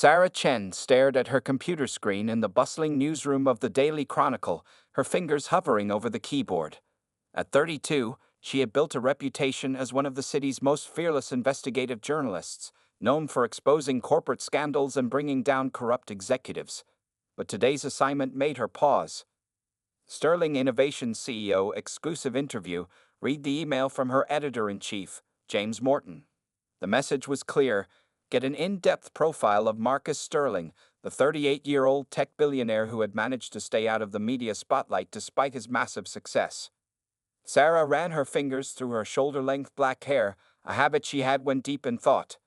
Sarah Chen stared at her computer screen in the bustling newsroom of the Daily Chronicle, her fingers hovering over the keyboard. At 32, she had built a reputation as one of the city's most fearless investigative journalists, known for exposing corporate scandals and bringing down corrupt executives. But today's assignment made her pause. Sterling Innovations CEO exclusive interview. Read the email from her editor-in-chief, James Morton. The message was clear. Get an in-depth profile of Marcus Sterling, the 38-year-old tech billionaire who had managed to stay out of the media spotlight despite his massive success. Sarah ran her fingers through her shoulder-length black hair, a habit she had when deep in thought.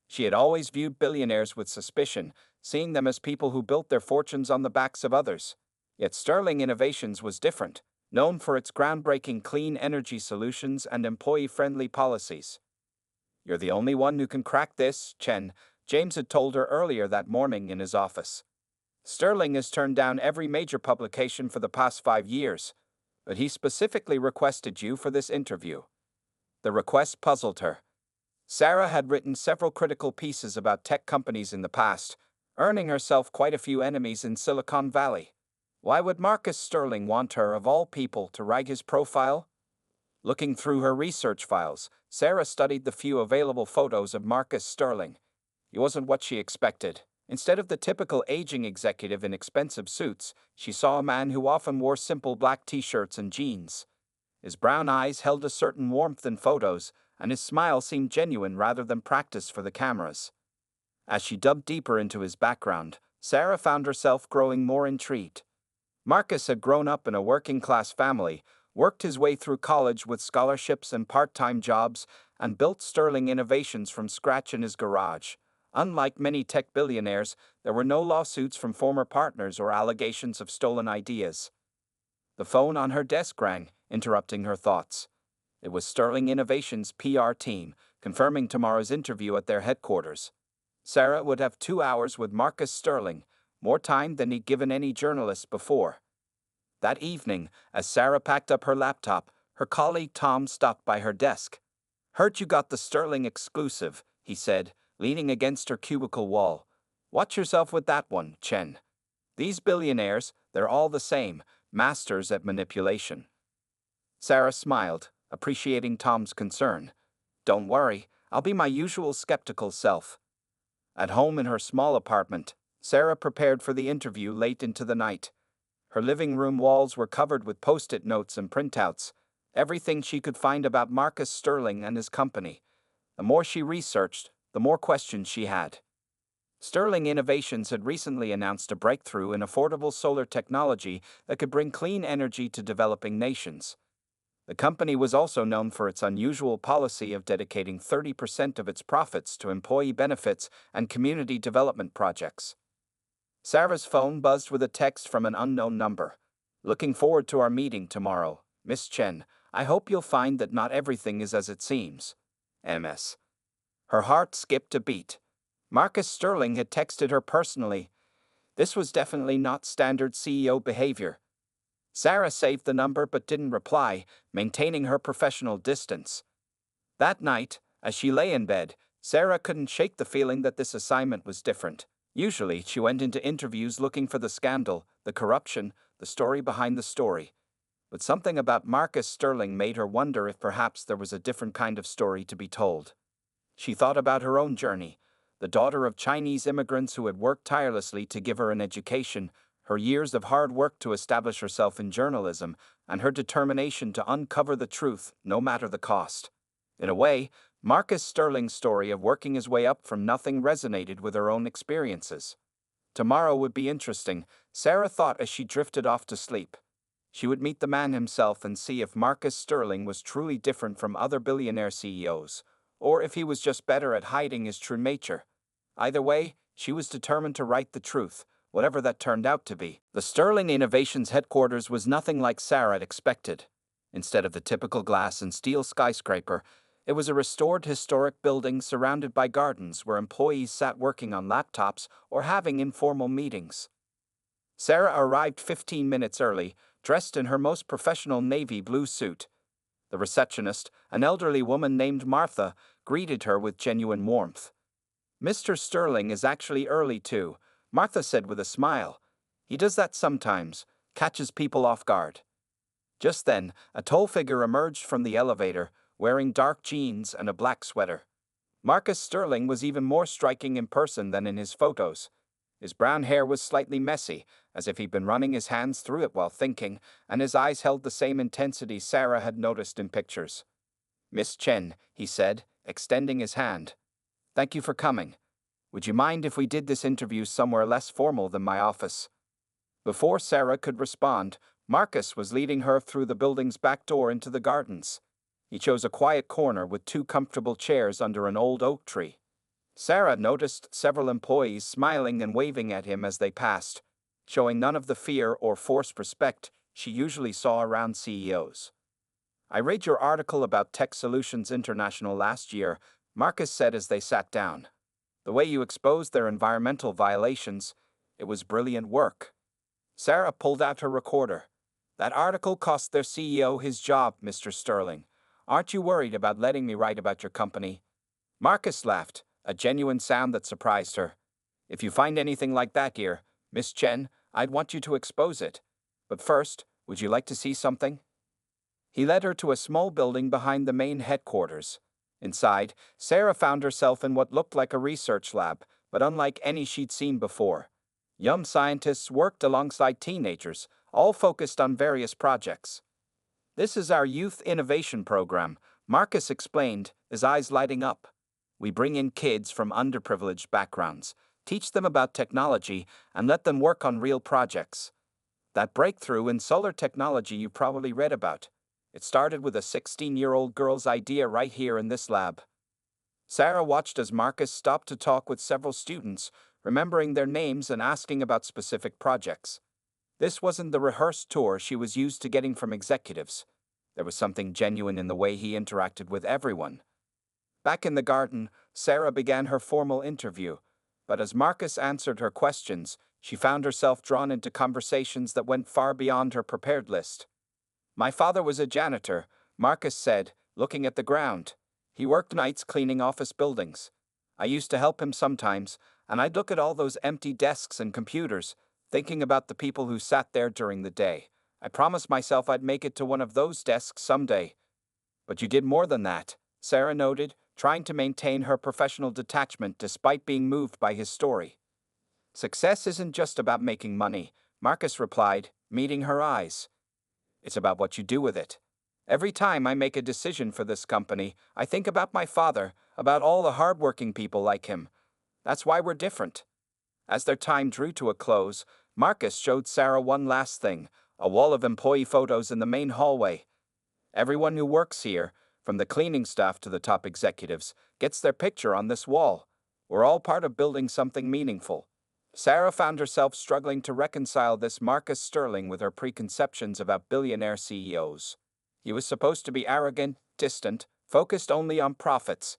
She had always viewed billionaires with suspicion, seeing them as people who built their fortunes on the backs of others. Yet Sterling Innovations was different, known for its groundbreaking clean energy solutions and employee-friendly policies. "You're the only one who can crack this, Chen," James had told her earlier that morning in his office. Sterling has turned down every major publication for the past 5 years, but he specifically requested you for this interview. The request puzzled her. Sarah had written several critical pieces about tech companies in the past, earning herself quite a few enemies in Silicon Valley. Why would Marcus Sterling want her, of all people, to write his profile? Looking through her research files, Sarah studied the few available photos of Marcus Sterling. He wasn't what she expected. Instead of the typical aging executive in expensive suits, she saw a man who often wore simple black t-shirts and jeans. His brown eyes held a certain warmth in photos, and his smile seemed genuine rather than practiced for the cameras. As she dug deeper into his background, Sarah found herself growing more intrigued. Marcus had grown up in a working-class family, worked his way through college with scholarships and part-time jobs, and built Sterling Innovations from scratch in his garage. Unlike many tech billionaires, there were no lawsuits from former partners or allegations of stolen ideas. The phone on her desk rang, interrupting her thoughts. It was Sterling Innovations' PR team, confirming tomorrow's interview at their headquarters. Sarah would have 2 hours with Marcus Sterling, more time than he'd given any journalist before. That evening, as Sarah packed up her laptop, her colleague Tom stopped by her desk. "Heard you got the Sterling exclusive," he said, leaning against her cubicle wall. "Watch yourself with that one, Chen. These billionaires, they're all the same, masters at manipulation." Sarah smiled, appreciating Tom's concern. "Don't worry, I'll be my usual skeptical self." At home in her small apartment, Sarah prepared for the interview late into the night. Her living room walls were covered with post-it notes and printouts, everything she could find about Marcus Sterling and his company. The more she researched, the more questions she had. Sterling Innovations had recently announced a breakthrough in affordable solar technology that could bring clean energy to developing nations. The company was also known for its unusual policy of dedicating 30% of its profits to employee benefits and community development projects. Sarah's phone buzzed with a text from an unknown number. "Looking forward to our meeting tomorrow, Miss Chen. I hope you'll find that not everything is as it seems. MS." Her heart skipped a beat. Marcus Sterling had texted her personally. This was definitely not standard CEO behavior. Sarah saved the number but didn't reply, maintaining her professional distance. That night, as she lay in bed, Sarah couldn't shake the feeling that this assignment was different. Usually, she went into interviews looking for the scandal, the corruption, the story behind the story. But something about Marcus Sterling made her wonder if perhaps there was a different kind of story to be told. She thought about her own journey, the daughter of Chinese immigrants who had worked tirelessly to give her an education, her years of hard work to establish herself in journalism, and her determination to uncover the truth, no matter the cost. In a way, Marcus Sterling's story of working his way up from nothing resonated with her own experiences. Tomorrow would be interesting, Sarah thought as she drifted off to sleep. She would meet the man himself and see if Marcus Sterling was truly different from other billionaire CEOs, or if he was just better at hiding his true nature. Either way, she was determined to write the truth, whatever that turned out to be. The Sterling Innovations headquarters was nothing like Sarah had expected. Instead of the typical glass and steel skyscraper, it was a restored historic building surrounded by gardens where employees sat working on laptops or having informal meetings. Sarah arrived 15 minutes early, dressed in her most professional navy blue suit. The receptionist, an elderly woman named Martha, greeted her with genuine warmth. Mr. Sterling is actually early too, Martha said with a smile. He does that sometimes, catches people off guard. Just then, a tall figure emerged from the elevator, wearing dark jeans and a black sweater. Marcus Sterling was even more striking in person than in his photos. His brown hair was slightly messy, as if he'd been running his hands through it while thinking, and his eyes held the same intensity Sarah had noticed in pictures. "Miss Chen," he said, extending his hand. "Thank you for coming. Would you mind if we did this interview somewhere less formal than my office?" Before Sarah could respond, Marcus was leading her through the building's back door into the gardens. He chose a quiet corner with 2 comfortable chairs under an old oak tree. Sarah noticed several employees smiling and waving at him as they passed, showing none of the fear or forced respect she usually saw around CEOs. "I read your article about Tech Solutions International last year," Marcus said as they sat down. "The way you exposed their environmental violations, it was brilliant work." Sarah pulled out her recorder. "That article cost their CEO his job, Mr. Sterling. Aren't you worried about letting me write about your company?" Marcus laughed, a genuine sound that surprised her. "If you find anything like that here, Miss Chen, I'd want you to expose it. But first, would you like to see something?" He led her to a small building behind the main headquarters. Inside, Sarah found herself in what looked like a research lab, but unlike any she'd seen before. Young scientists worked alongside teenagers, all focused on various projects. "This is our Youth Innovation Program," Marcus explained, his eyes lighting up. "We bring in kids from underprivileged backgrounds, teach them about technology, and let them work on real projects. That breakthrough in solar technology you probably read about. It started with a 16-year-old girl's idea right here in this lab." Sarah watched as Marcus stopped to talk with several students, remembering their names and asking about specific projects. This wasn't the rehearsed tour she was used to getting from executives. There was something genuine in the way he interacted with everyone. Back in the garden, Sarah began her formal interview, but as Marcus answered her questions, she found herself drawn into conversations that went far beyond her prepared list. "My father was a janitor," Marcus said, looking at the ground. "He worked nights cleaning office buildings. I used to help him sometimes, and I'd look at all those empty desks and computers, thinking about the people who sat there during the day. I promised myself I'd make it to one of those desks someday." "But you did more than that," Sarah noted, trying to maintain her professional detachment despite being moved by his story. "Success isn't just about making money," Marcus replied, meeting her eyes. "It's about what you do with it. Every time I make a decision for this company, I think about my father, about all the hardworking people like him. That's why we're different." As their time drew to a close, Marcus showed Sarah one last thing, a wall of employee photos in the main hallway. "Everyone who works here, from the cleaning staff to the top executives, gets their picture on this wall. We're all part of building something meaningful." Sarah found herself struggling to reconcile this Marcus Sterling with her preconceptions about billionaire CEOs. He was supposed to be arrogant, distant, focused only on profits.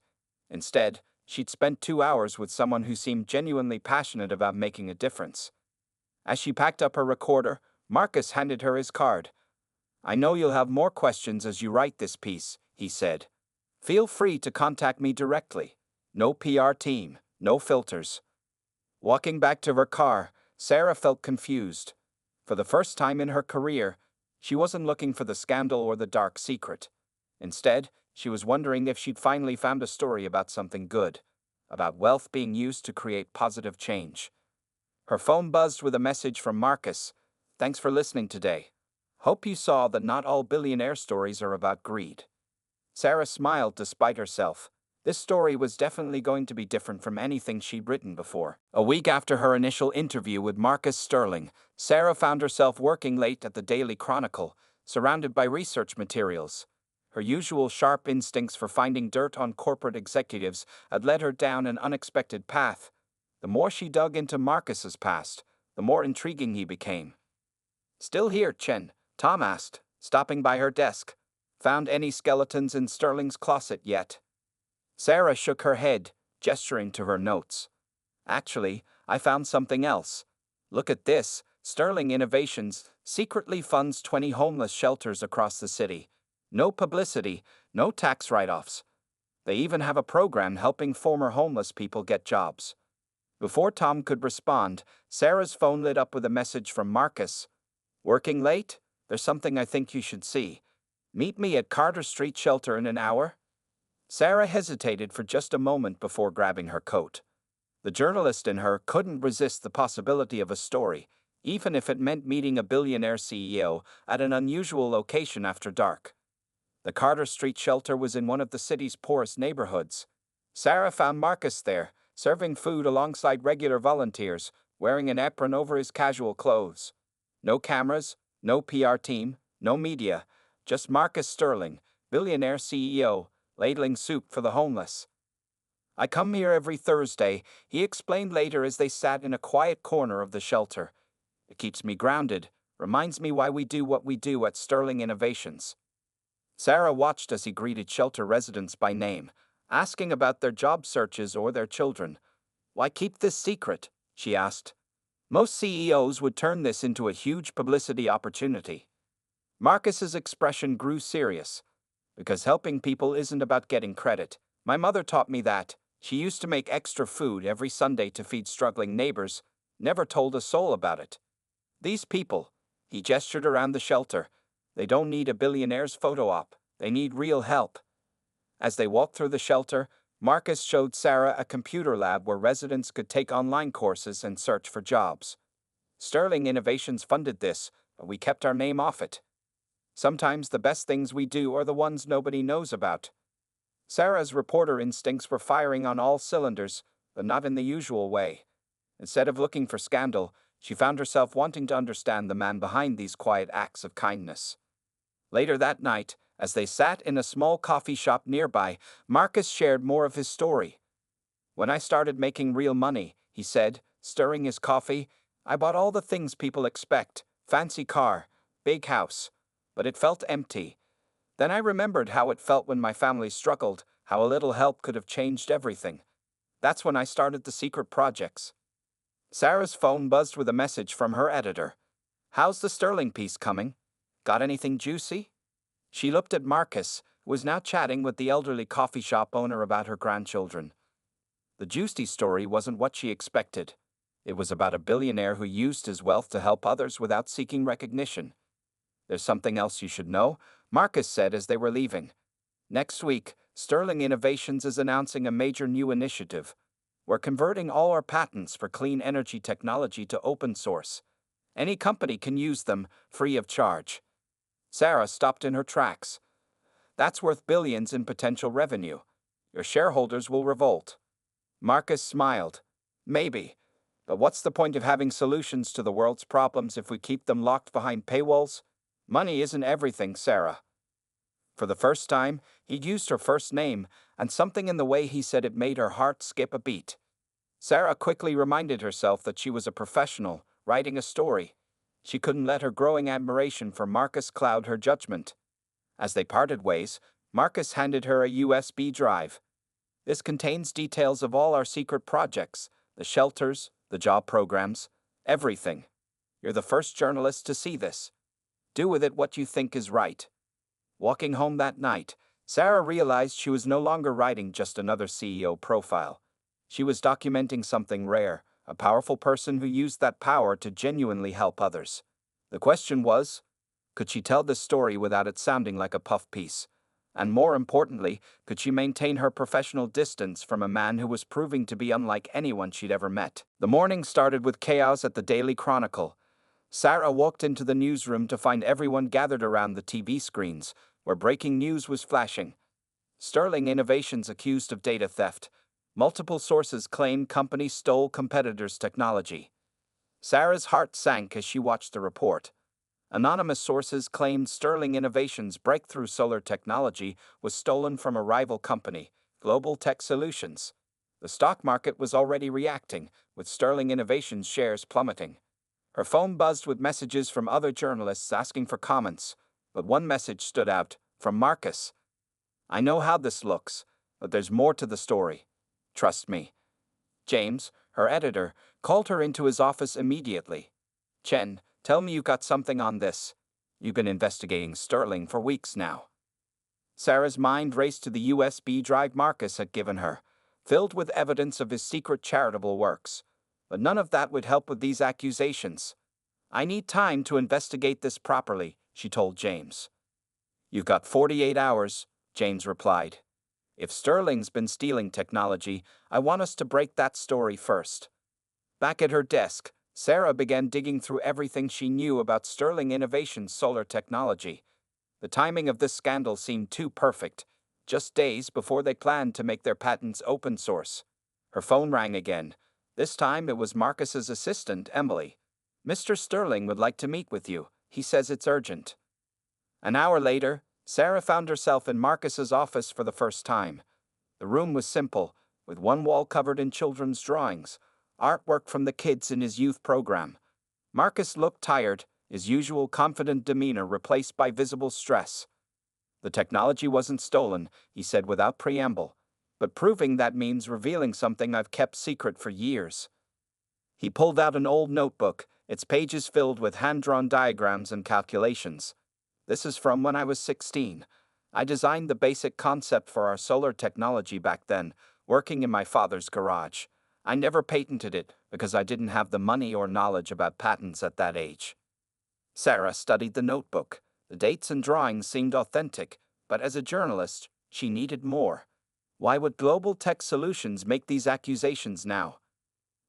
Instead, she'd spent 2 hours with someone who seemed genuinely passionate about making a difference. As she packed up her recorder, Marcus handed her his card. "I know you'll have more questions as you write this piece," he said. "Feel free to contact me directly. No PR team, no filters." Walking back to her car, Sarah felt confused. For the first time in her career, she wasn't looking for the scandal or the dark secret. Instead, she was wondering if she'd finally found a story about something good, about wealth being used to create positive change. Her phone buzzed with a message from Marcus. "Thanks for listening today. Hope you saw that not all billionaire stories are about greed." Sarah smiled despite herself. This story was definitely going to be different from anything she'd written before. A week after her initial interview with Marcus Sterling, Sarah found herself working late at the Daily Chronicle, surrounded by research materials. Her usual sharp instincts for finding dirt on corporate executives had led her down an unexpected path. The more she dug into Marcus's past, the more intriguing he became. "Still here, Chen?" Tom asked, stopping by her desk. "Found any skeletons in Sterling's closet yet?" Sarah shook her head, gesturing to her notes. "Actually, I found something else. Look at this. Sterling Innovations secretly funds 20 homeless shelters across the city. No publicity, no tax write-offs. They even have a program helping former homeless people get jobs. Before Tom could respond, Sarah's phone lit up with a message from Marcus. Working late? There's something I think you should see. Meet me at Carter Street Shelter in an hour? Sarah hesitated for just a moment before grabbing her coat. The journalist in her couldn't resist the possibility of a story, even if it meant meeting a billionaire CEO at an unusual location after dark. The Carter Street Shelter was in one of the city's poorest neighborhoods. Sarah found Marcus there, serving food alongside regular volunteers, wearing an apron over his casual clothes. No cameras, no PR team, no media, just Marcus Sterling, billionaire CEO, ladling soup for the homeless. I come here every Thursday, he explained later as they sat in a quiet corner of the shelter. It keeps me grounded, reminds me why we do what we do at Sterling Innovations. Sarah watched as he greeted shelter residents by name, asking about their job searches or their children. Why keep this secret? She asked. Most CEOs would turn this into a huge publicity opportunity. Marcus's expression grew serious. Because helping people isn't about getting credit. My mother taught me that. She used to make extra food every Sunday to feed struggling neighbors, never told a soul about it. These people, he gestured around the shelter, they don't need a billionaire's photo op, they need real help. As they walked through the shelter, Marcus showed Sarah a computer lab where residents could take online courses and search for jobs. Sterling Innovations funded this, but we kept our name off it. Sometimes the best things we do are the ones nobody knows about. Sarah's reporter instincts were firing on all cylinders, but not in the usual way. Instead of looking for scandal, she found herself wanting to understand the man behind these quiet acts of kindness. Later that night, as they sat in a small coffee shop nearby, Marcus shared more of his story. When I started making real money, he said, stirring his coffee, I bought all the things people expect, fancy car, big house, but it felt empty. Then I remembered how it felt when my family struggled, how a little help could have changed everything. That's when I started the secret projects. Sarah's phone buzzed with a message from her editor. How's the Sterling piece coming? Got anything juicy? She looked at Marcus, who was now chatting with the elderly coffee shop owner about her grandchildren. The juicy story wasn't what she expected. It was about a billionaire who used his wealth to help others without seeking recognition. There's something else you should know, Marcus said as they were leaving. Next week, Sterling Innovations is announcing a major new initiative. We're converting all our patents for clean energy technology to open source. Any company can use them, free of charge. Sarah stopped in her tracks. That's worth billions in potential revenue. Your shareholders will revolt. Marcus smiled. Maybe. But what's the point of having solutions to the world's problems if we keep them locked behind paywalls? Money isn't everything, Sarah. For the first time, he'd used her first name, and something in the way he said it made her heart skip a beat. Sarah quickly reminded herself that she was a professional, writing a story. She couldn't let her growing admiration for Marcus cloud her judgment. As they parted ways, Marcus handed her a USB drive. This contains details of all our secret projects, the shelters, the job programs, everything. You're the first journalist to see this. Do with it what you think is right. Walking home that night, Sarah realized she was no longer writing just another CEO profile. She was documenting something rare, a powerful person who used that power to genuinely help others. The question was, could she tell this story without it sounding like a puff piece? And more importantly, could she maintain her professional distance from a man who was proving to be unlike anyone she'd ever met? The morning started with chaos at the Daily Chronicle. Sarah walked into the newsroom to find everyone gathered around the TV screens, where breaking news was flashing. Sterling Innovations accused of data theft. Multiple sources claimed company stole competitors' technology. Sarah's heart sank as she watched the report. Anonymous sources claimed Sterling Innovations' breakthrough solar technology was stolen from a rival company, Global Tech Solutions. The stock market was already reacting, with Sterling Innovations shares plummeting. Her phone buzzed with messages from other journalists asking for comments, but one message stood out, from Marcus. I know how this looks, but there's more to the story. Trust me. James, her editor, called her into his office immediately. Chen, tell me you got something on this. You've been investigating Sterling for weeks now. Sarah's mind raced to the USB drive Marcus had given her, filled with evidence of his secret charitable works. But none of that would help with these accusations. I need time to investigate this properly, she told James. You've got 48 hours, James replied. If Sterling's been stealing technology, I want us to break that story first. Back at her desk, Sarah began digging through everything she knew about Sterling Innovations' solar technology. The timing of this scandal seemed too perfect, just days before they planned to make their patents open source. Her phone rang again. This time it was Marcus's assistant, Emily. Mr. Sterling would like to meet with you. He says it's urgent. An hour later, Sarah found herself in Marcus's office for the first time. The room was simple, with one wall covered in children's drawings, artwork from the kids in his youth program. Marcus looked tired, his usual confident demeanor replaced by visible stress. The technology wasn't stolen, he said without preamble, but proving that means revealing something I've kept secret for years. He pulled out an old notebook, its pages filled with hand-drawn diagrams and calculations. This is from when I was 16. I designed the basic concept for our solar technology back then, working in my father's garage. I never patented it because I didn't have the money or knowledge about patents at that age. Sarah studied the notebook. The dates and drawings seemed authentic, but as a journalist, she needed more. Why would Global Tech Solutions make these accusations now?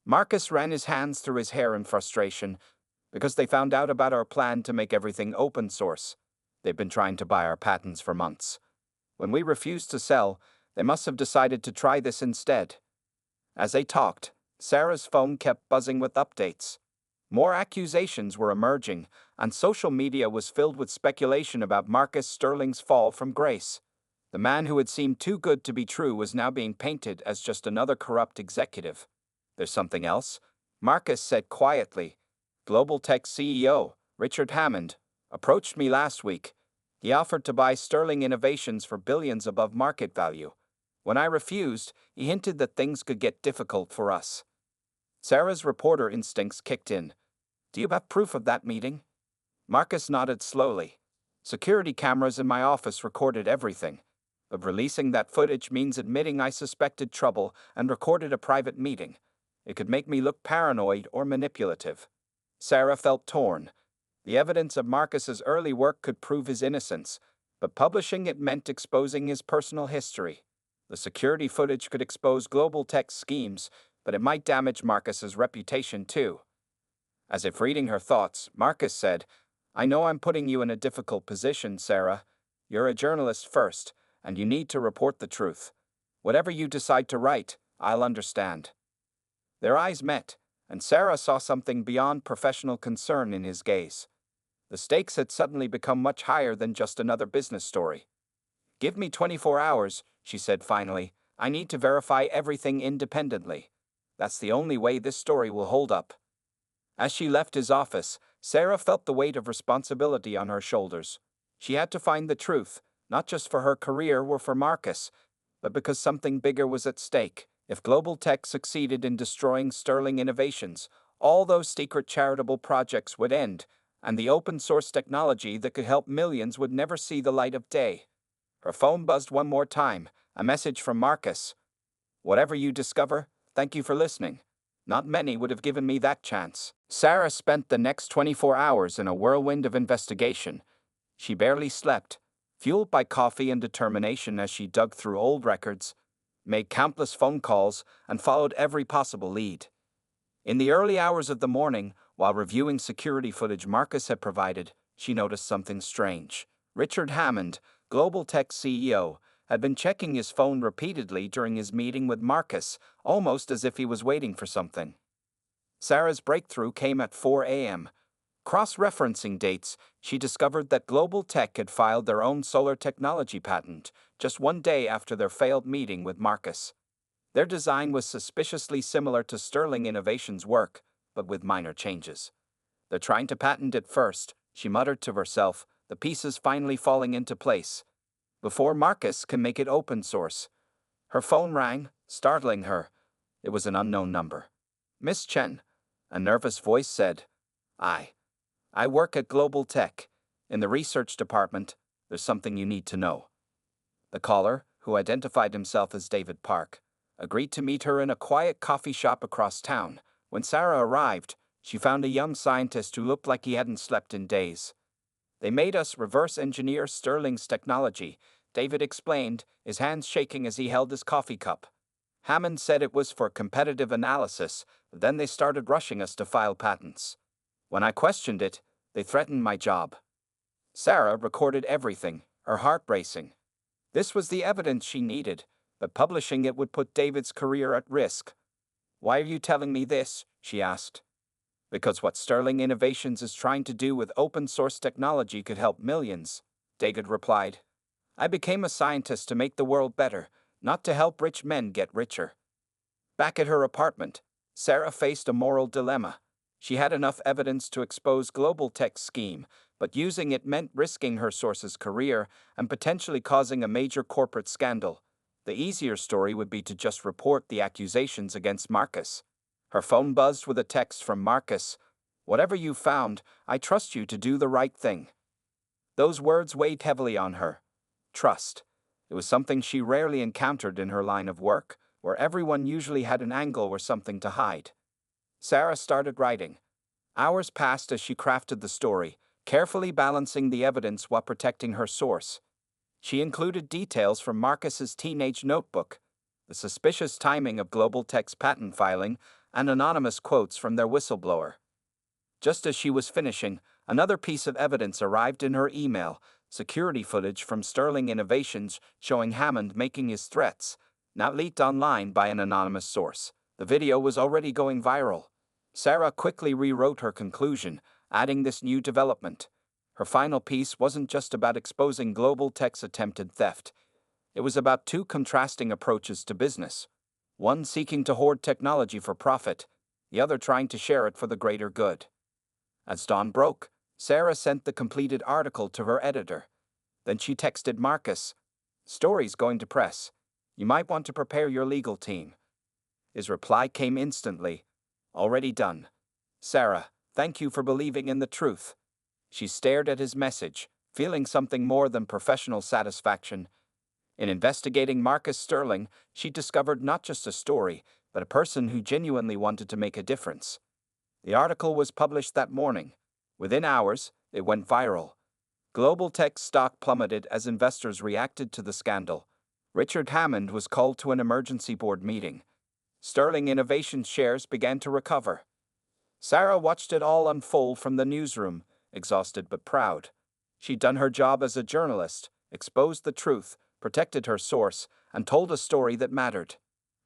Marcus ran his hands through his hair in frustration. Because they found out about our plan to make everything open source. They've been trying to buy our patents for months. When we refused to sell, they must have decided to try this instead. As they talked, Sarah's phone kept buzzing with updates. More accusations were emerging, and social media was filled with speculation about Marcus Sterling's fall from grace. The man who had seemed too good to be true was now being painted as just another corrupt executive. There's something else, Marcus said quietly. Global Tech CEO, Richard Hammond, approached me last week. He offered to buy Sterling Innovations for billions above market value. When I refused, he hinted that things could get difficult for us. Sarah's reporter instincts kicked in. Do you have proof of that meeting? Marcus nodded slowly. Security cameras in my office recorded everything. But releasing that footage means admitting I suspected trouble and recorded a private meeting. It could make me look paranoid or manipulative. Sarah felt torn. The evidence of Marcus's early work could prove his innocence, but publishing it meant exposing his personal history. The security footage could expose Global Tech's schemes, but it might damage Marcus's reputation too. As if reading her thoughts, Marcus said, I know I'm putting you in a difficult position, Sarah. You're a journalist first, and you need to report the truth. Whatever you decide to write, I'll understand. Their eyes met, and Sarah saw something beyond professional concern in his gaze. The stakes had suddenly become much higher than just another business story. Give me 24 hours, she said finally. I need to verify everything independently. That's the only way this story will hold up. As she left his office, Sarah felt the weight of responsibility on her shoulders. She had to find the truth, not just for her career or for Marcus, but because something bigger was at stake. If Global Tech succeeded in destroying Sterling Innovations, all those secret charitable projects would end, and the open-source technology that could help millions would never see the light of day. Her phone buzzed one more time, a message from Marcus. Whatever you discover, thank you for listening. Not many would have given me that chance. Sarah spent the next 24 hours in a whirlwind of investigation. She barely slept, fueled by coffee and determination as she dug through old records, made countless phone calls, and followed every possible lead. In the early hours of the morning, while reviewing security footage Marcus had provided, she noticed something strange. Richard Hammond, Global Tech CEO, had been checking his phone repeatedly during his meeting with Marcus, almost as if he was waiting for something. Sarah's breakthrough came at 4 a.m. Cross-referencing dates, she discovered that Global Tech had filed their own solar technology patent just one day after their failed meeting with Marcus. Their design was suspiciously similar to Sterling Innovations' work, but with minor changes. They're trying to patent it first, she muttered to herself, the pieces finally falling into place. Before Marcus can make it open source. Her phone rang, startling her. It was an unknown number. Miss Chen, a nervous voice said. I work at Global Tech. In the research department, there's something you need to know. The caller, who identified himself as David Park, agreed to meet her in a quiet coffee shop across town. When Sarah arrived, she found a young scientist who looked like he hadn't slept in days. "They made us reverse engineer Sterling's technology," David explained, his hands shaking as he held his coffee cup. "Hammond said it was for competitive analysis, but then they started rushing us to file patents. When I questioned it, they threatened my job." Sarah recorded everything, her heart racing. This was the evidence she needed, but publishing it would put David's career at risk. "Why are you telling me this?" she asked. "Because what Sterling Innovations is trying to do with open-source technology could help millions," David replied. "I became a scientist to make the world better, not to help rich men get richer." Back at her apartment, Sarah faced a moral dilemma. She had enough evidence to expose Global Tech's scheme, but using it meant risking her source's career and potentially causing a major corporate scandal. The easier story would be to just report the accusations against Marcus. Her phone buzzed with a text from Marcus. "Whatever you found, I trust you to do the right thing." Those words weighed heavily on her. Trust. It was something she rarely encountered in her line of work, where everyone usually had an angle or something to hide. Sarah started writing. Hours passed as she crafted the story, carefully balancing the evidence while protecting her source. She included details from Marcus's teenage notebook, the suspicious timing of Global Tech's patent filing, and anonymous quotes from their whistleblower. Just as she was finishing, another piece of evidence arrived in her email: security footage from Sterling Innovations showing Hammond making his threats, now leaked online by an anonymous source. The video was already going viral. Sarah quickly rewrote her conclusion, adding this new development. Her final piece wasn't just about exposing Global Tech's attempted theft. It was about two contrasting approaches to business. One seeking to hoard technology for profit, the other trying to share it for the greater good. As dawn broke, Sarah sent the completed article to her editor. Then she texted Marcus, "Story's going to press. You might want to prepare your legal team." His reply came instantly. "Already done. Sarah, thank you for believing in the truth." She stared at his message, feeling something more than professional satisfaction. In investigating Marcus Sterling, she discovered not just a story, but a person who genuinely wanted to make a difference. The article was published that morning. Within hours, it went viral. Global Tech stock plummeted as investors reacted to the scandal. Richard Hammond was called to an emergency board meeting. Sterling Innovations shares began to recover. Sarah watched it all unfold from the newsroom, exhausted but proud. She'd done her job as a journalist, exposed the truth, protected her source, and told a story that mattered.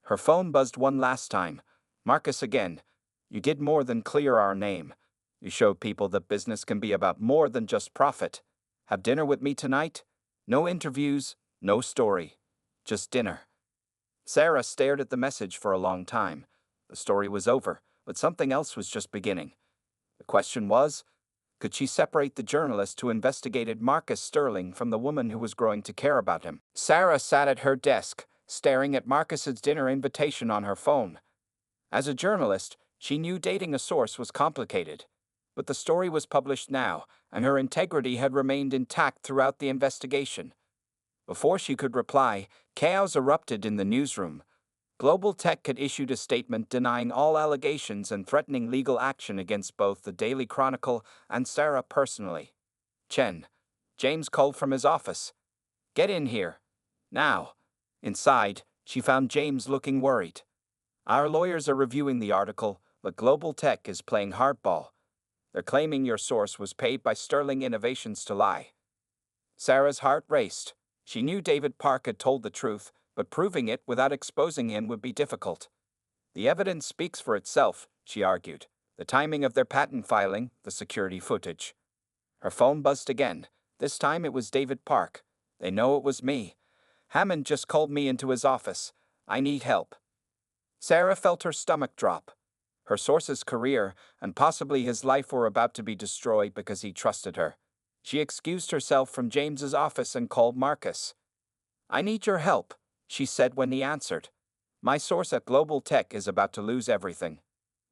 Her phone buzzed one last time. Marcus again. "You did more than clear our name. You showed people that business can be about more than just profit. Have dinner with me tonight? No interviews, no story. Just dinner." Sarah stared at the message for a long time. The story was over, but something else was just beginning. The question was, could she separate the journalist who investigated Marcus Sterling from the woman who was growing to care about him? Sarah sat at her desk, staring at Marcus's dinner invitation on her phone. As a journalist, she knew dating a source was complicated. But the story was published now, and her integrity had remained intact throughout the investigation. Before she could reply, chaos erupted in the newsroom. Global Tech had issued a statement denying all allegations and threatening legal action against both the Daily Chronicle and Sarah personally. James called from his office. "Get in here. Now." Inside, she found James looking worried. "Our lawyers are reviewing the article, but Global Tech is playing hardball. They're claiming your source was paid by Sterling Innovations to lie." Sarah's heart raced. She knew David Park had told the truth, but proving it without exposing him would be difficult. "The evidence speaks for itself," she argued. "The timing of their patent filing, the security footage." Her phone buzzed again. This time it was David Park. "They know it was me. Hammond just called me into his office. I need help." Sarah felt her stomach drop. Her source's career, and possibly his life, were about to be destroyed because he trusted her. She excused herself from James's office and called Marcus. "I need your help," she said when he answered. "My source at Global Tech is about to lose everything."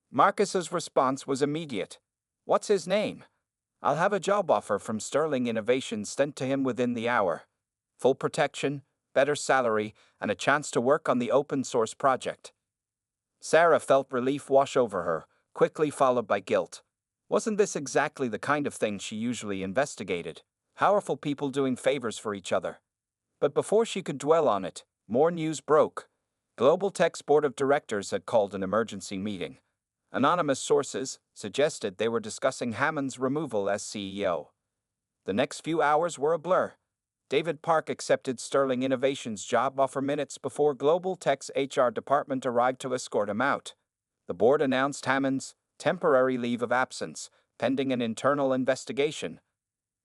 Marcus's response was immediate. "What's his name?" "I'll have a job offer from Sterling Innovations sent to him within the hour. Full protection, better salary, and a chance to work on the open source project. Sarah felt relief wash over her, quickly followed by guilt. Wasn't this exactly the kind of thing she usually investigated? Powerful people doing favors for each other. But before she could dwell on it, more news broke. Global Tech's board of directors had called an emergency meeting. Anonymous sources suggested they were discussing Hammond's removal as CEO. The next few hours were a blur. David Park accepted Sterling Innovations' job offer minutes before Global Tech's HR department arrived to escort him out. The board announced Hammond's temporary leave of absence, pending an internal investigation.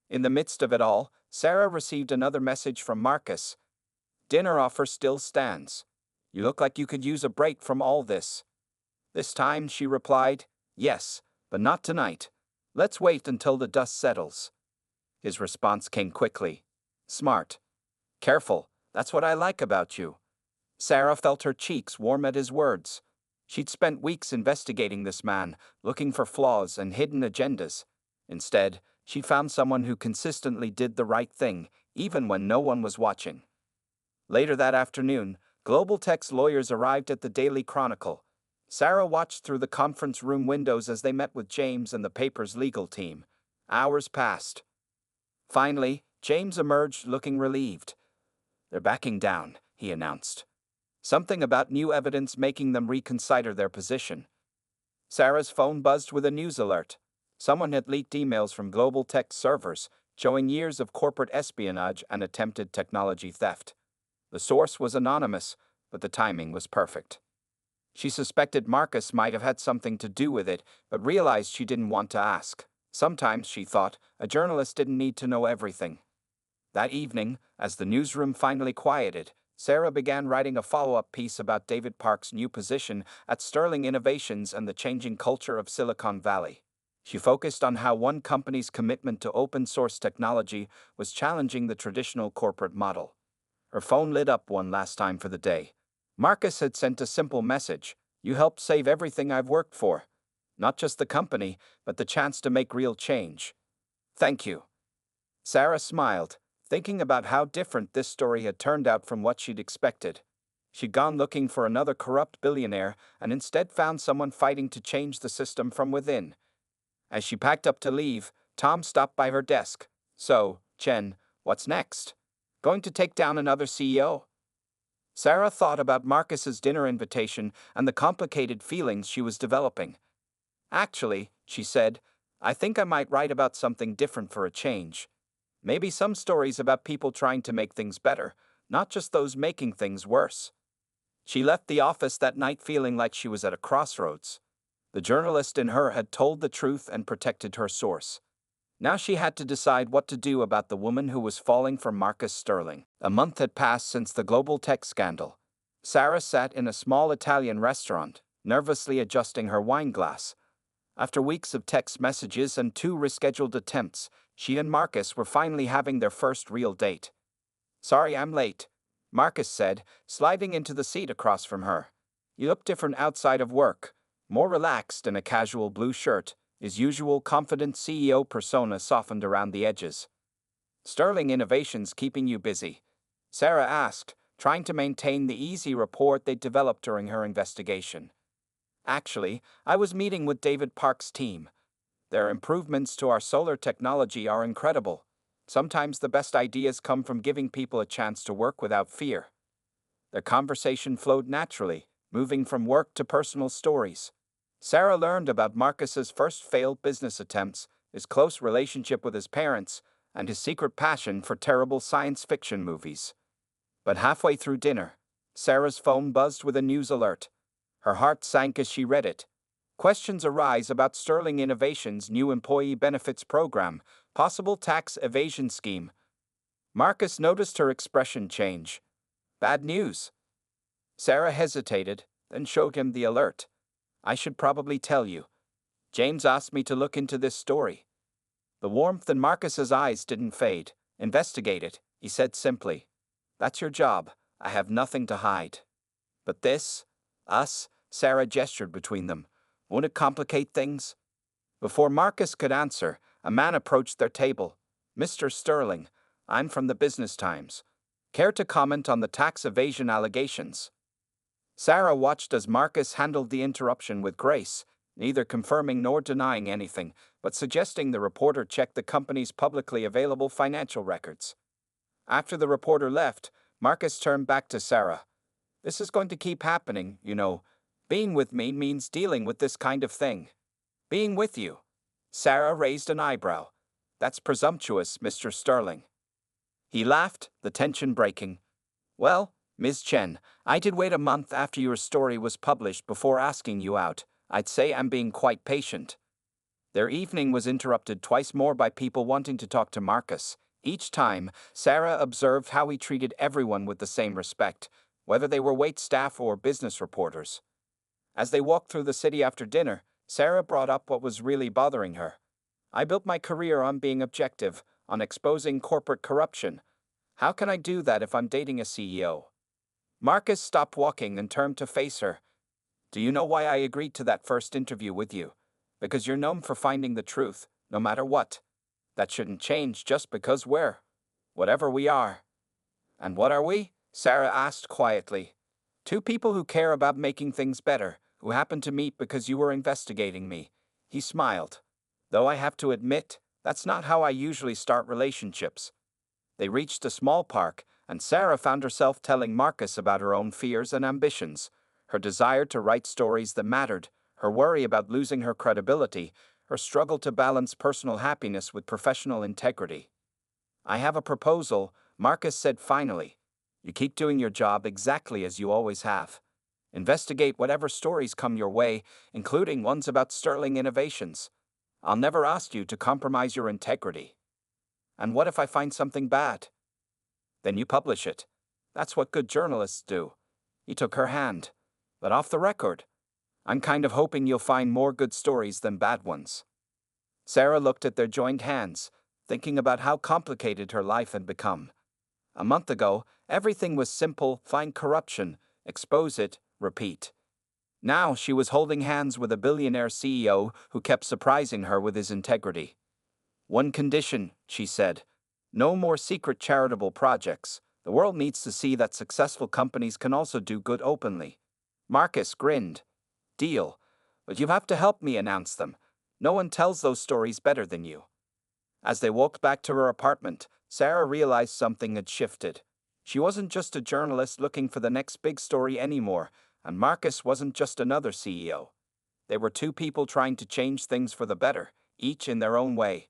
In the midst of it all, Sarah received another message from Marcus. Dinner offer still stands. You look like you could use a break from all this. This time, she replied, yes, but not tonight. Let's wait until the dust settles. His response came quickly. Smart. Careful, that's what I like about you. Sarah felt her cheeks warm at his words. She'd spent weeks investigating this man, looking for flaws and hidden agendas. Instead, she found someone who consistently did the right thing, even when no one was watching. Later that afternoon, Global Tech's lawyers arrived at the Daily Chronicle. Sarah watched through the conference room windows as they met with James and the paper's legal team. Hours passed. Finally, James emerged looking relieved. They're backing down, he announced. Something about new evidence making them reconsider their position. Sarah's phone buzzed with a news alert. Someone had leaked emails from Global Tech servers, showing years of corporate espionage and attempted technology theft. The source was anonymous, but the timing was perfect. She suspected Marcus might have had something to do with it, but realized she didn't want to ask. Sometimes, she thought, a journalist didn't need to know everything. That evening, as the newsroom finally quieted, Sarah began writing a follow-up piece about David Park's new position at Sterling Innovations and the changing culture of Silicon Valley. She focused on how one company's commitment to open-source technology was challenging the traditional corporate model. Her phone lit up one last time for the day. Marcus had sent a simple message. You helped save everything I've worked for. Not just the company, but the chance to make real change. Thank you. Sarah smiled, thinking about how different this story had turned out from what she'd expected. She'd gone looking for another corrupt billionaire and instead found someone fighting to change the system from within. As she packed up to leave, Tom stopped by her desk. So, Chen, what's next? Going to take down another CEO? Sarah thought about Marcus's dinner invitation and the complicated feelings she was developing. Actually, she said, I think I might write about something different for a change. Maybe some stories about people trying to make things better, not just those making things worse. She left the office that night feeling like she was at a crossroads. The journalist in her had told the truth and protected her source. Now she had to decide what to do about the woman who was falling for Marcus Sterling. A month had passed since the Global Tech scandal. Sarah sat in a small Italian restaurant, nervously adjusting her wine glass. After weeks of text messages and 2 rescheduled attempts, she and Marcus were finally having their first real date. Sorry I'm late, Marcus said, sliding into the seat across from her. You look different outside of work, more relaxed in a casual blue shirt. His usual confident CEO persona softened around the edges. Sterling Innovations keeping you busy? Sarah asked, trying to maintain the easy rapport they'd developed during her investigation. Actually, I was meeting with David Park's team. Their improvements to our solar technology are incredible. Sometimes the best ideas come from giving people a chance to work without fear. Their conversation flowed naturally, moving from work to personal stories. Sarah learned about Marcus's first failed business attempts, his close relationship with his parents, and his secret passion for terrible science fiction movies. But halfway through dinner, Sarah's phone buzzed with a news alert. Her heart sank as she read it. Questions arise about Sterling Innovations' new employee benefits program, possible tax evasion scheme. Marcus noticed her expression change. Bad news. Sarah hesitated, then showed him the alert. I should probably tell you. James asked me to look into this story. The warmth in Marcus's eyes didn't fade. Investigate it, he said simply. That's your job. I have nothing to hide. But this, us, Sarah gestured between them. Won't it complicate things? Before Marcus could answer, a man approached their table. Mr. Sterling, I'm from the Business Times. Care to comment on the tax evasion allegations? Sarah watched as Marcus handled the interruption with grace, neither confirming nor denying anything, but suggesting the reporter check the company's publicly available financial records. After the reporter left, Marcus turned back to Sarah. This is going to keep happening, you know. Being with me means dealing with this kind of thing. Being with you. Sarah raised an eyebrow. That's presumptuous, Mr. Sterling. He laughed, the tension breaking. Well, Ms. Chen, I did wait a month after your story was published before asking you out. I'd say I'm being quite patient. Their evening was interrupted twice more by people wanting to talk to Marcus. Each time, Sarah observed how he treated everyone with the same respect, whether they were waitstaff or business reporters. As they walked through the city after dinner, Sarah brought up what was really bothering her. I built my career on being objective, on exposing corporate corruption. How can I do that if I'm dating a CEO? Marcus stopped walking and turned to face her. Do you know why I agreed to that first interview with you? Because you're known for finding the truth, no matter what. That shouldn't change just because we're whatever we are. And what are we? Sarah asked quietly. Two people who care about making things better, who happened to meet because you were investigating me. He smiled. Though I have to admit, that's not how I usually start relationships. They reached a small park, and Sarah found herself telling Marcus about her own fears and ambitions, her desire to write stories that mattered, her worry about losing her credibility, her struggle to balance personal happiness with professional integrity. I have a proposal, Marcus said finally. You keep doing your job exactly as you always have. Investigate whatever stories come your way, including ones about Sterling innovations. I'll never ask you to compromise your integrity. And what if I find something bad? Then you publish it. That's what good journalists do. He took her hand. But off the record, I'm kind of hoping you'll find more good stories than bad ones. Sarah looked at their joined hands, thinking about how complicated her life had become. A month ago, everything was simple: find corruption, expose it, repeat. Now she was holding hands with a billionaire CEO who kept surprising her with his integrity. One condition, she said. No more secret charitable projects. The world needs to see that successful companies can also do good openly. Marcus grinned. Deal. But you have to help me announce them. No one tells those stories better than you. As they walked back to her apartment, Sarah realized something had shifted. She wasn't just a journalist looking for the next big story anymore, and Marcus wasn't just another CEO. They were two people trying to change things for the better, each in their own way.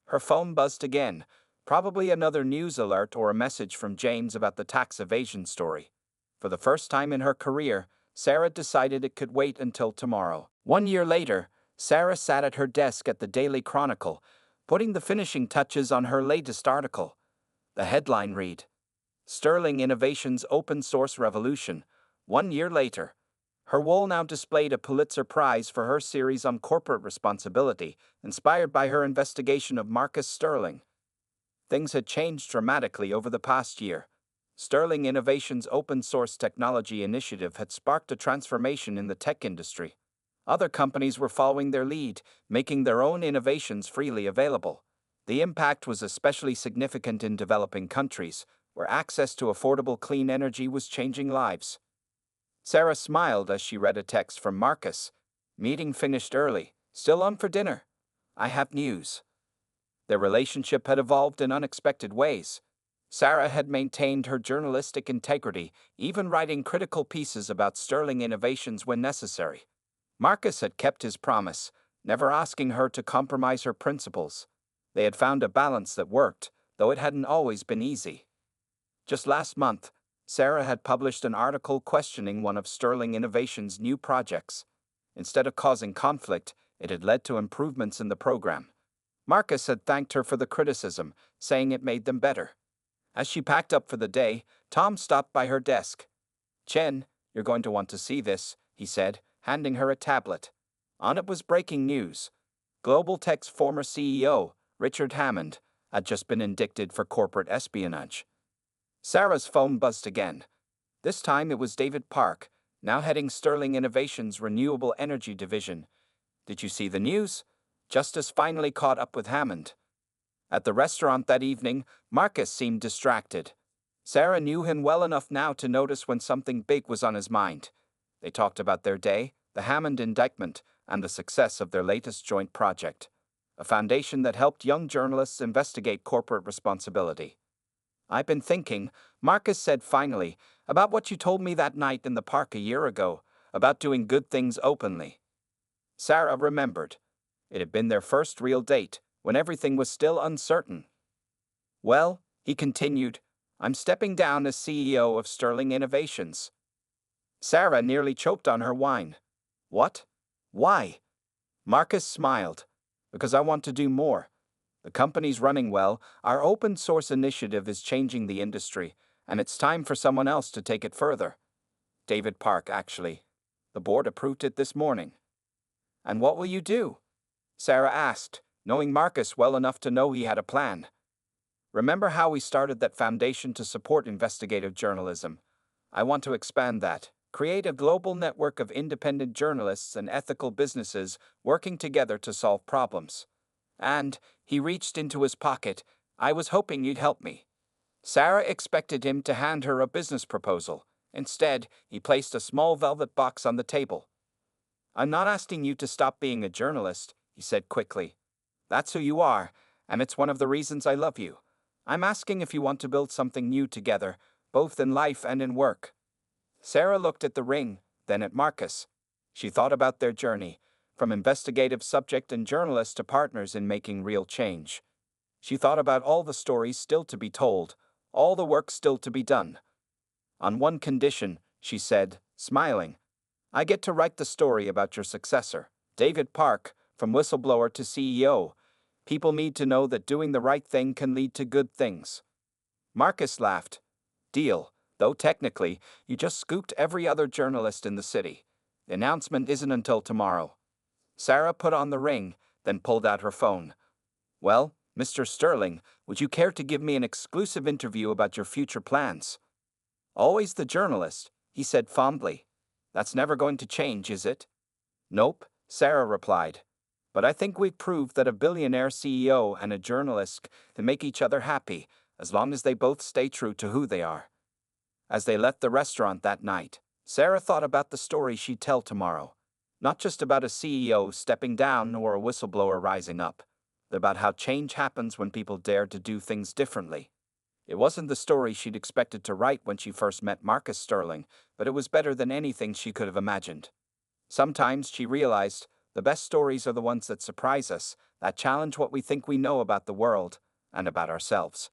Her phone buzzed again, probably another news alert or a message from James about the tax evasion story. For the first time in her career, Sarah decided it could wait until tomorrow. 1 year later, Sarah sat at her desk at the Daily Chronicle, putting the finishing touches on her latest article. The headline read, Sterling Innovations Open Source Revolution. 1 year later. Her wall now displayed a Pulitzer Prize for her series on corporate responsibility, inspired by her investigation of Marcus Sterling. Things had changed dramatically over the past year. Sterling Innovations' open-source technology initiative had sparked a transformation in the tech industry. Other companies were following their lead, making their own innovations freely available. The impact was especially significant in developing countries, where access to affordable clean energy was changing lives. Sarah smiled as she read a text from Marcus. Meeting finished early. Still on for dinner? I have news. Their relationship had evolved in unexpected ways. Sarah had maintained her journalistic integrity, even writing critical pieces about Sterling innovations when necessary. Marcus had kept his promise, never asking her to compromise her principles. They had found a balance that worked, though it hadn't always been easy. Just last month, Sarah had published an article questioning one of Sterling Innovations' new projects. Instead of causing conflict, it had led to improvements in the program. Marcus had thanked her for the criticism, saying it made them better. As she packed up for the day, Tom stopped by her desk. Chen, you're going to want to see this, he said, handing her a tablet. On it was breaking news. Global Tech's former CEO, Richard Hammond, had just been indicted for corporate espionage. Sarah's phone buzzed again. This time it was David Park, now heading Sterling Innovations' renewable energy division. Did you see the news? Justice finally caught up with Hammond. At the restaurant that evening, Marcus seemed distracted. Sarah knew him well enough now to notice when something big was on his mind. They talked about their day, the Hammond indictment, and the success of their latest joint project, a foundation that helped young journalists investigate corporate responsibility. "I've been thinking," Marcus said finally, "about what you told me that night in the park a year ago, about doing good things openly." Sarah remembered. It had been their first real date, when everything was still uncertain. "Well," he continued, "I'm stepping down as CEO of Sterling Innovations." Sarah nearly choked on her wine. "What? Why?" Marcus smiled. "Because I want to do more. The company's running well, our open source initiative is changing the industry, and it's time for someone else to take it further. David Park, actually. The board approved it this morning." "And what will you do?" Sarah asked, knowing Marcus well enough to know he had a plan. "Remember how we started that foundation to support investigative journalism? I want to expand that. Create a global network of independent journalists and ethical businesses working together to solve problems. And," he reached into his pocket, "I was hoping you'd help me." Sarah expected him to hand her a business proposal. Instead, he placed a small velvet box on the table. "I'm not asking you to stop being a journalist," he said quickly. "That's who you are, and it's one of the reasons I love you. I'm asking if you want to build something new together, both in life and in work." Sarah looked at the ring, then at Marcus. She thought about their journey, from investigative subject and journalist to partners in making real change. She thought about all the stories still to be told, all the work still to be done. "On one condition," she said, smiling. "I get to write the story about your successor, David Park, from whistleblower to CEO. People need to know that doing the right thing can lead to good things." Marcus laughed. "Deal, though technically, you just scooped every other journalist in the city. The announcement isn't until tomorrow." Sarah put on the ring, then pulled out her phone. "Well, Mr. Sterling, would you care to give me an exclusive interview about your future plans?" "Always the journalist," he said fondly. "That's never going to change, is it?" "Nope," Sarah replied. "But I think we've proved that a billionaire CEO and a journalist can make each other happy, as long as they both stay true to who they are." As they left the restaurant that night, Sarah thought about the story she'd tell tomorrow. Not just about a CEO stepping down or a whistleblower rising up, but about how change happens when people dare to do things differently. It wasn't the story she'd expected to write when she first met Marcus Sterling, but it was better than anything she could have imagined. Sometimes, she realized, the best stories are the ones that surprise us, that challenge what we think we know about the world and about ourselves.